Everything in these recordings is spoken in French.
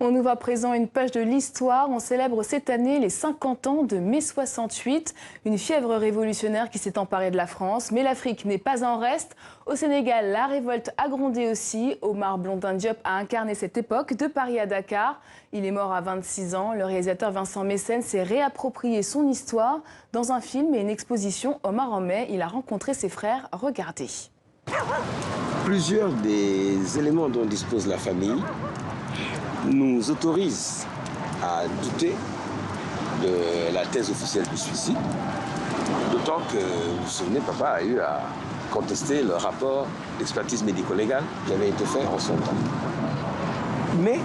On ouvre à présent une page de l'histoire. On célèbre cette année les 50 ans de mai 68, une fièvre révolutionnaire qui s'est emparée de la France. Mais l'Afrique n'est pas en reste. Au Sénégal, la révolte a grondé aussi. Omar Blondin Diop a incarné cette époque de Paris à Dakar. Il est mort à 26 ans. Le réalisateur Vincent Mécène s'est réapproprié son histoire. Dans un film et une exposition, Omar en mai, il a rencontré ses frères. Regardez. Plusieurs des éléments dont dispose la famille nous autorisent à douter de la thèse officielle du suicide, d'autant que, vous vous souvenez, papa a eu à contester le rapport d'expertise médico-légale qui avait été fait en son temps. Mais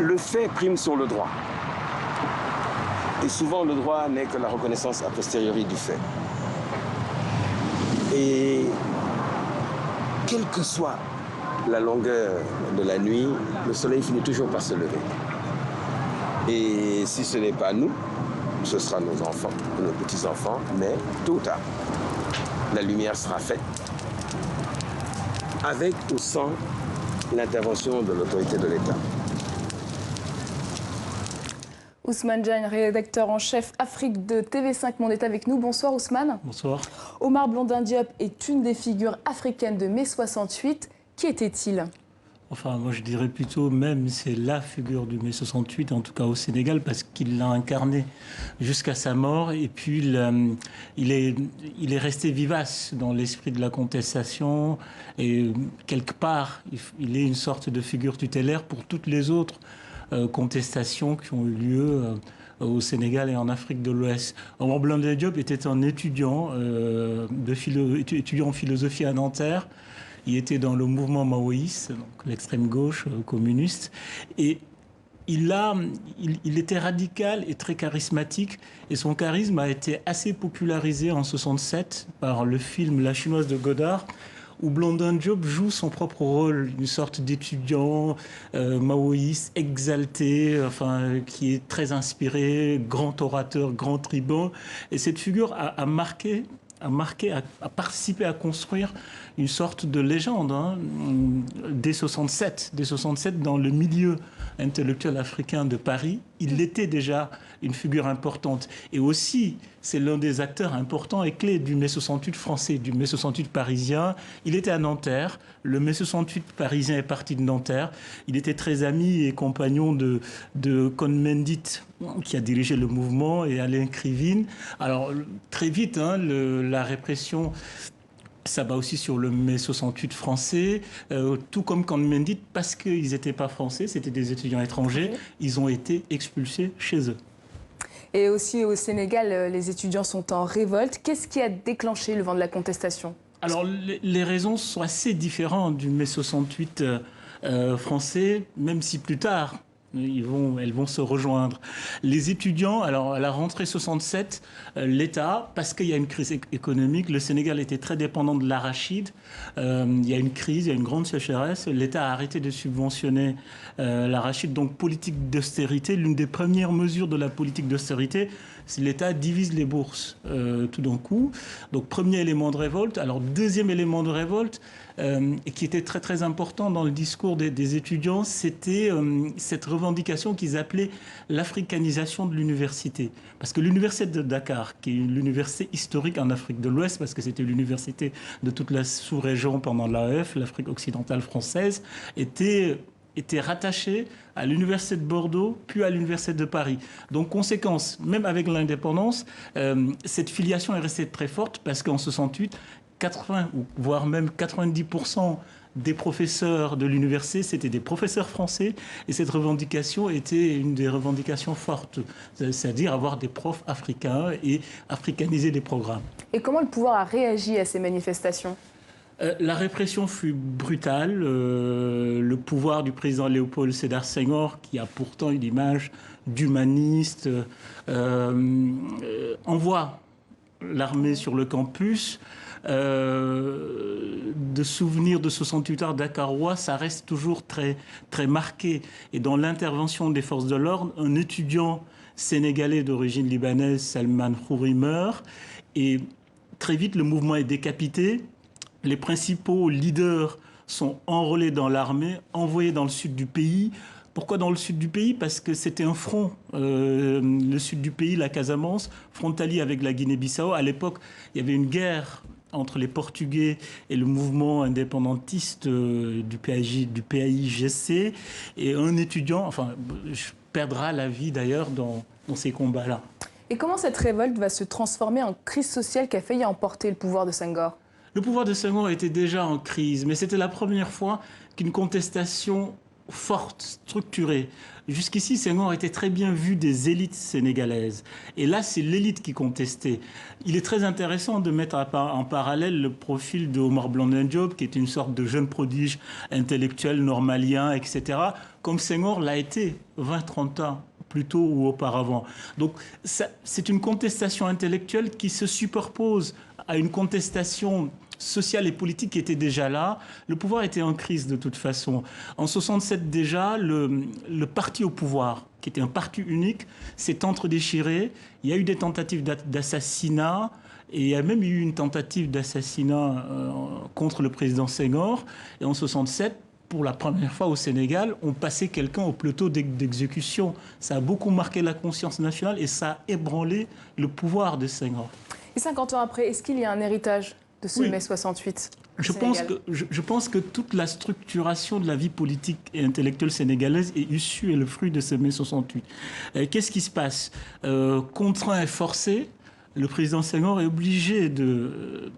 le fait prime sur le droit. Et souvent, le droit n'est que la reconnaissance a posteriori du fait. Et quelle que soit la longueur de la nuit, le soleil finit toujours par se lever. Et si ce n'est pas nous, ce sera nos enfants, nos petits-enfants, mais tôt ou tard, la lumière sera faite, avec ou sans l'intervention de l'autorité de l'État. Ousmane Diagne, rédacteur en chef Afrique de TV5 Monde est avec nous. Bonsoir Ousmane. Bonsoir. Omar Blondin Diop est une des figures africaines de mai 68. Qui était-il ? Enfin, moi je dirais plutôt même c'est la figure du mai 68, en tout cas au Sénégal, parce qu'il l'a incarné jusqu'à sa mort. Et puis il est resté vivace dans l'esprit de la contestation. Et quelque part, il est une sorte de figure tutélaire pour toutes les autres contestations qui ont eu lieu au Sénégal et en Afrique de l'Ouest. Omar Blondin Diop était un étudiant, étudiant en philosophie à Nanterre. Il était dans le mouvement maoïste, donc l'extrême gauche communiste, et il était radical et très charismatique, et son charisme a été assez popularisé en 67 par le film La Chinoise de Godard, où Blondin Diop joue son propre rôle, une sorte d'étudiant maoïste, exalté, enfin, qui est très inspiré, grand orateur, grand tribun. Et cette figure a participé à construire une sorte de légende, hein, dès 67, dans le milieu intellectuel africain de Paris. Il était déjà une figure importante. Et aussi, c'est l'un des acteurs importants et clés du mai 68 français, du mai 68 parisien. Il était à Nanterre. Le mai 68 parisien est parti de Nanterre. Il était très ami et compagnon de Cohn-Bendit, qui a dirigé le mouvement, et Alain Krivine. Alors, très vite, hein, la répression s'abat aussi sur le mai 68 français, tout comme Cohn-Bendit, parce qu'ils n'étaient pas français, c'était des étudiants étrangers, ils ont été expulsés chez eux. Et aussi au Sénégal, les étudiants sont en révolte. Qu'est-ce qui a déclenché le vent de la contestation ? Alors, les raisons sont assez différentes du mai 68 français, même si plus tard, elles vont se rejoindre. Les étudiants, alors à la rentrée 67, l'État, parce qu'il y a une crise économique, le Sénégal était très dépendant de l'arachide. Il y a une crise, il y a une grande sécheresse. L'État a arrêté de subventionner l'arachide. Donc, politique d'austérité, l'une des premières mesures de la politique d'austérité, c'est l'État divise les bourses tout d'un coup. Donc, premier élément de révolte. Alors, deuxième élément de révolte, et qui était très très important dans le discours des étudiants, c'était cette revendication qu'ils appelaient l'africanisation de l'université. Parce que l'université de Dakar, qui est l'université historique en Afrique de l'Ouest, parce que c'était l'université de toute la sous-région pendant l'AEF, l'Afrique occidentale française, était rattachée à l'université de Bordeaux, puis à l'université de Paris. Donc, conséquence, même avec l'indépendance, cette filiation est restée très forte, parce qu'en 68, 80, voire même 90% des professeurs de l'université, c'était des professeurs français, et cette revendication était une des revendications fortes, c'est-à-dire avoir des profs africains et africaniser les programmes. Et comment le pouvoir a réagi à ces manifestations ? La répression fut brutale. Le pouvoir du président Léopold Sédar Senghor, qui a pourtant une image d'humaniste, envoie l'armée sur le campus. De souvenirs de 68 heures dakarois, ça reste toujours très, très marqué. Et dans l'intervention des forces de l'ordre, un étudiant sénégalais d'origine libanaise, Salman Khouri, meurt. Et très vite, le mouvement est décapité. Les principaux leaders sont enrôlés dans l'armée, envoyés dans le sud du pays. Pourquoi dans le sud du pays? Parce que c'était un front, le sud du pays, la Casamance, frontalier avec la Guinée-Bissau. À l'époque, il y avait une guerre entre les Portugais et le mouvement indépendantiste du PAIGC. Et un étudiant, perdra la vie d'ailleurs dans ces combats-là. Et comment cette révolte va se transformer en crise sociale qui a failli emporter le pouvoir de Senghor? Le pouvoir de Senghor était déjà en crise, mais c'était la première fois qu'une contestation forte, structurée. Jusqu'ici, Senghor était très bien vu des élites sénégalaises. Et là, c'est l'élite qui contestait. Il est très intéressant de mettre en parallèle le profil de Omar Blondin Diop, qui était une sorte de jeune prodige intellectuel normalien, etc., comme Senghor l'a été 20-30 ans plus tôt ou auparavant. Donc, c'est une contestation intellectuelle qui se superpose à une contestation sociale et politique qui était déjà là. Le pouvoir était en crise de toute façon. En 67 déjà, le parti au pouvoir, qui était un parti unique, s'est entredéchiré. Il y a eu des tentatives d'assassinat et il y a même eu une tentative d'assassinat contre le président Senghor. Et en 67, pour la première fois au Sénégal, on passait quelqu'un au plateau d'exécution. Ça a beaucoup marqué la conscience nationale et ça a ébranlé le pouvoir de Senghor. Et 50 ans après, est-ce qu'il y a un héritage de ce mai 68 ? Je pense que toute la structuration de la vie politique et intellectuelle sénégalaise est issue et le fruit de ce mai 68. Qu'est-ce qui se passe? Contraint et forcé, le président Senghor est obligé de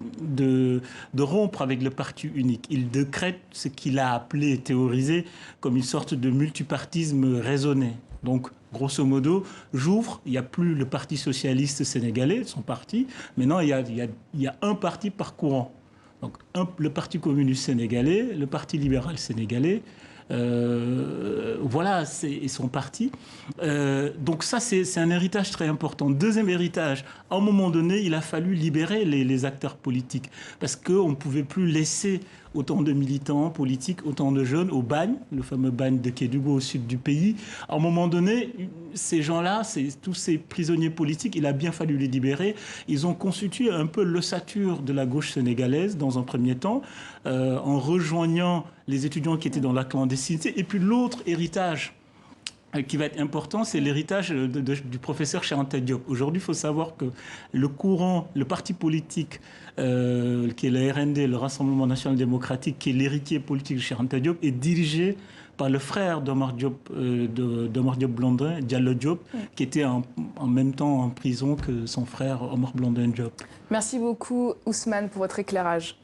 rompre avec le parti unique. Il décrète ce qu'il a appelé et théorisé comme une sorte de multipartisme raisonné. Donc, grosso modo, j'ouvre, il n'y a plus le Parti socialiste sénégalais, son parti. Maintenant, il y a un parti par courant. Donc, le Parti communiste sénégalais, le Parti libéral sénégalais, voilà, c'est son parti. Donc ça, c'est un héritage très important. Deuxième héritage, à un moment donné, il a fallu libérer les acteurs politiques parce qu'on ne pouvait plus laisser autant de militants politiques, autant de jeunes au bagne, le fameux bagne de Kédougou au sud du pays. À un moment donné, ces gens-là, tous ces prisonniers politiques, il a bien fallu les libérer. Ils ont constitué un peu l'ossature de la gauche sénégalaise dans un premier temps, en rejoignant les étudiants qui étaient dans la clandestinité. Et puis l'autre héritage qui va être important, c'est l'héritage du professeur Cheikh Anta Diop. Aujourd'hui, il faut savoir que le parti politique qui est le RND, le Rassemblement national démocratique, qui est l'héritier politique de Cheikh Anta Diop, est dirigé par le frère d'Omar Diop, d'Omar Diop Blondin, Diallo Diop, qui était en même temps en prison que son frère Omar Blondin Diop. Merci beaucoup Ousmane pour votre éclairage.